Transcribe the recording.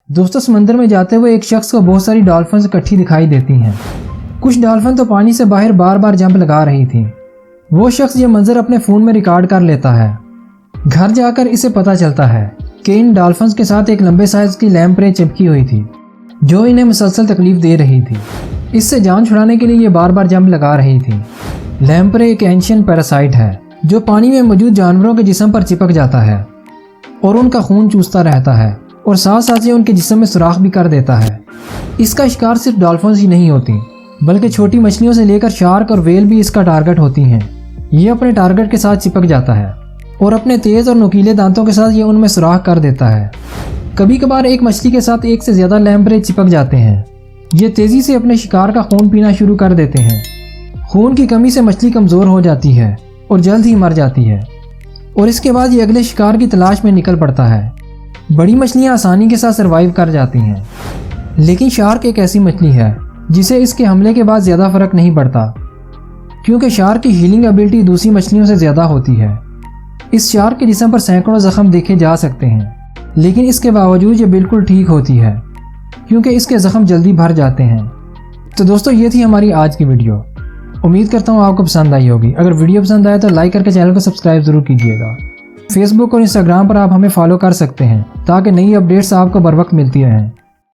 دوستوں سمندر میں جاتے ہوئے ایک شخص کو بہت ساری ڈالفنز اکٹھی دکھائی دیتی ہیں۔ کچھ ڈالفن تو پانی سے باہر بار بار جمپ لگا رہی تھیں۔ وہ شخص یہ منظر اپنے فون میں ریکارڈ کر لیتا ہے۔ گھر جا کر اسے پتہ چلتا ہے کہ ان ڈالفنز کے ساتھ ایک لمبے سائز کی لیمپرے چپکی ہوئی تھی جو انہیں مسلسل تکلیف دے رہی تھی۔ اس سے جان چھڑانے کے لیے یہ بار بار جمپ لگا رہی تھی۔ لیمپرے ایک اینشین پیراسائٹ ہے جو پانی میں موجود جانوروں کے جسم پر چپک جاتا ہے اور ان کا خون چوستا رہتا ہے اور ساتھ ساتھ یہ ان کے جسم میں سوراخ بھی کر دیتا ہے۔ اس کا شکار صرف ڈالفنز ہی نہیں ہوتی بلکہ چھوٹی مچھلیوں سے لے کر شارک اور ویل بھی اس کا ٹارگٹ ہوتی ہیں۔ یہ اپنے ٹارگٹ کے ساتھ چپک جاتا ہے اور اپنے تیز اور نوکیلے دانتوں کے ساتھ یہ ان میں سوراخ کر دیتا ہے۔ کبھی کبھار ایک مچھلی کے ساتھ ایک سے زیادہ لیمپرے چپک جاتے ہیں۔ یہ تیزی سے اپنے شکار کا خون پینا شروع کر دیتے ہیں۔ خون کی کمی سے مچھلی کمزور ہو جاتی ہے اور جلد ہی مر جاتی ہے اور اس کے بعد یہ اگلے شکار کی تلاش میں نکل پڑتا ہے۔ بڑی مچھلیاں آسانی کے ساتھ سروائیو کر جاتی ہیں، لیکن شارک ایک ایسی مچھلی ہے جسے اس کے حملے کے بعد زیادہ فرق نہیں پڑتا کیونکہ شارک کی ہیلنگ ایبلٹی دوسری مچھلیوں سے زیادہ ہوتی ہے۔ اس شارک کے جسم پر سینکڑوں زخم دیکھے جا سکتے ہیں، لیکن اس کے باوجود یہ بالکل ٹھیک ہوتی ہے کیونکہ اس کے زخم جلدی بھر جاتے ہیں۔ تو دوستو یہ تھی ہماری آج کی ویڈیو۔ امید کرتا ہوں آپ کو پسند آئی ہوگی۔ اگر ویڈیو پسند آئے تو لائک کر کے چینل کو سبسکرائب ضرور کیجیے گا۔ فیس بک اور انسٹاگرام پر آپ ہمیں فالو کر سکتے ہیں تاکہ نئی اپڈیٹس آپ کو بر وقت ملتی رہیں۔